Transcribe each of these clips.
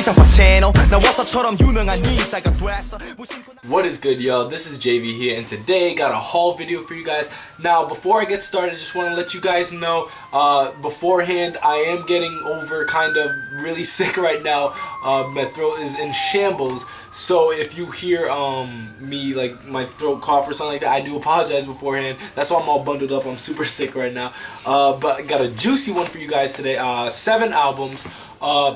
지상파 채널 나와서처럼 유명한 인싸가 됐어. What is good, y'all? This is JV here, and today got a haul video for you guys. Now, before I get started, I just want to let you guys know, beforehand, I am getting over kind of really sick right now. My throat is in shambles, so if you hear me, like, my throat cough or something like that, I do apologize beforehand. That's why I'm all bundled up. I'm super sick right now. But I got a juicy one for you guys today. 7 albums.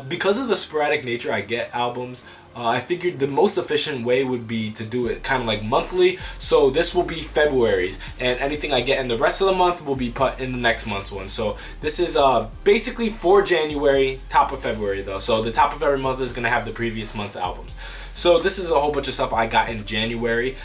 Because of the sporadic nature I get albums, I figured the most efficient way would be to do it kind of like monthly. So this will be February's, and anything I get in the rest of the month will be put in the next month's one. So this is basically for January, top of February though. So the top of every month is gonna have the previous month's albums. So this is a whole bunch of stuff I got in January.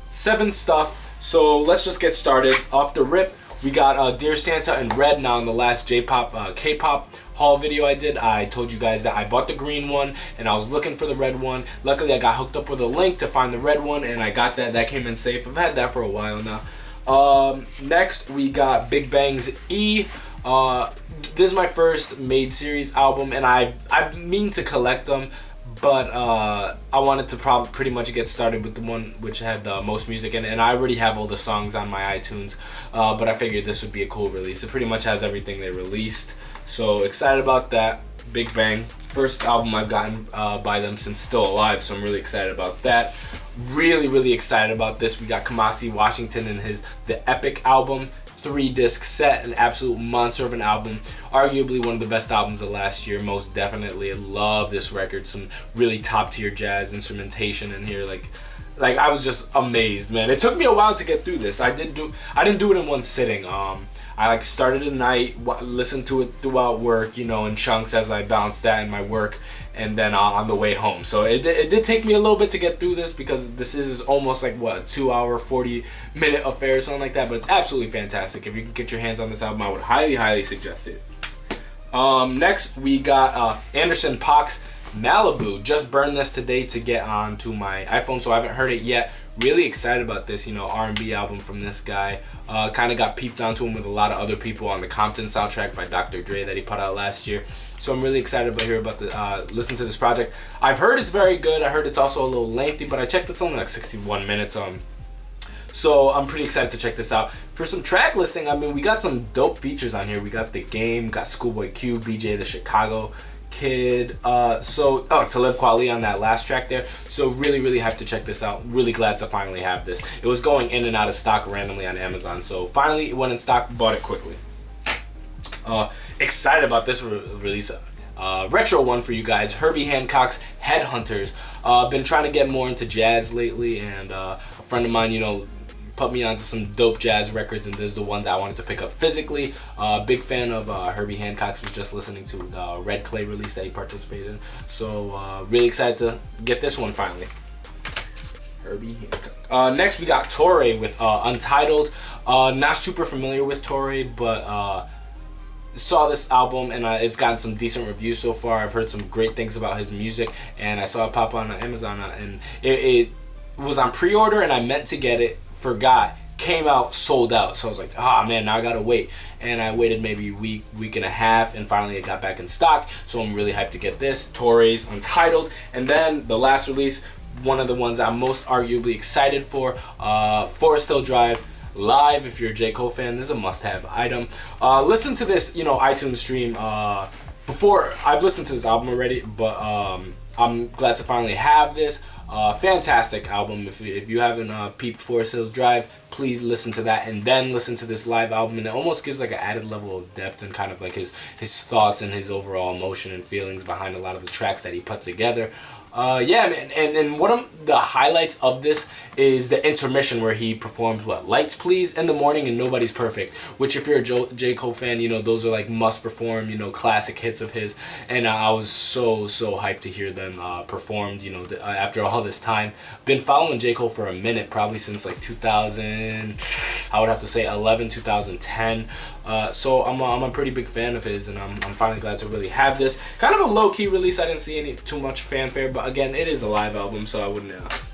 7 stuff. So let's just get started. Off the rip, we got Dear Santa and Red. Now in the last J-pop, K-pop haul video I did, I told you guys that I bought the green one and I was looking for the red one. Luckily I got hooked up with a link to find the red one, and I got that. That came in safe. I've had that for a while now. Next we got Big Bang's E. This is my first made series album, and I mean to collect them, but I wanted to pretty much get started with the one which had the most music in it, and I already have all the songs on my iTunes, but I figured this would be a cool release. It pretty much has everything they released, so excited about that. Big Bang, first album I've gotten by them since Still Alive, so I'm really excited about that. Really excited about this. We got Kamasi Washington and the Epic album, 3-disc set, an absolute monster of an album, arguably one of the best albums of last year, most definitely. I love this record. Some really top tier jazz instrumentation in here, like I was just amazed, man. It took me a while to get through this. I didn't do it in one sitting. I started at night, listened to it throughout work, in chunks as I balanced that in my work, and then on the way home. So it did take me a little bit to get through this, because this is almost like what, a 2-hour 40-minute affair or something like that. But it's absolutely fantastic. If you can get your hands on this album, I would highly suggest it. Next we got Anderson .Paak's Malibu. Just burned this today to get onto my iPhone, so I haven't heard it yet. Really excited about this, R&B album from this guy. Kind of got peeped onto him with a lot of other people on the Compton soundtrack by Dr. Dre that he put out last year. So I'm really excited to hear about listen to this project. I've heard it's very good. I heard it's also a little lengthy, but I checked it's only like 61 minutes. So I'm pretty excited to check this out. For some track listing, I mean, we got some dope features on here. We got The Game, got Schoolboy Q, BJ the Chicago Kid, Talib Kweli on that last track there. So really hyped to check this out. Really glad to finally have this. It was going in and out of stock randomly on Amazon, so finally it went in stock, bought it quickly. Excited about this release. Retro one for you guys, Herbie Hancock's Headhunters. Been trying to get more into jazz lately, and a friend of mine, put me onto some dope jazz records, and this is the one that I wanted to pick up physically. Big fan of Herbie Hancock's. Was just listening to the Red Clay release that he participated in, so really excited to get this one finally. Herbie Hancock. Next we got Torre with Untitled. Not super familiar with Torre, but saw this album, and it's gotten some decent reviews so far. I've heard some great things about his music, and I saw it pop on Amazon, and it was on pre-order, and I meant to get it, forgot, came out, sold out. So I was like, man, now I gotta wait. And I waited maybe a week and a half, and finally it got back in stock. So I'm really hyped to get this, Torre's Untitled. And then the last release, one of the ones I'm most arguably excited for, Forest Hill Drive Live. If you're a J. Cole fan, this is a must-have item. Listen to this, iTunes stream. Before, I've listened to this album already, but I'm glad to finally have this. Fantastic album. If you haven't peeped Forest Hills Drive, please listen to that and then listen to this live album, and it almost gives like an added level of depth and kind of like his thoughts and his overall emotion and feelings behind a lot of the tracks that he put together. Yeah, man, and one of the highlights of this is the intermission where he performed Lights Please in the morning and Nobody's Perfect, which if you're a J. Cole fan, those are like must perform, classic hits of his, and I was so hyped to hear them performed, after all this time. Been following J. Cole for a minute, probably since like 2000, I would have to say 11, 2010. So I'm a pretty big fan of his, and I'm finally glad to really have this. Kind of a low-key release. I didn't see too much fanfare, but again, it is the live album, so I wouldn't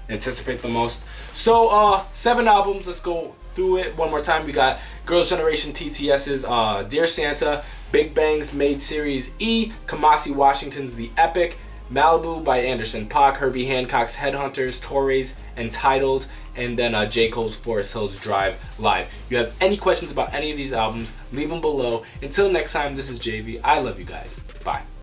anticipate the most. So 7 albums. Let's go through it one more time. We got Girls' Generation TTS's Dear Santa, Big Bang's Made Series E, Kamasi Washington's The Epic, Malibu by Anderson .Paak, Herbie Hancock's Headhunters, Torres, Entitled, and then J. Cole's Forest Hills Drive Live. If you have any questions about any of these albums, leave them below. Until next time, this is JV. I love you guys. Bye.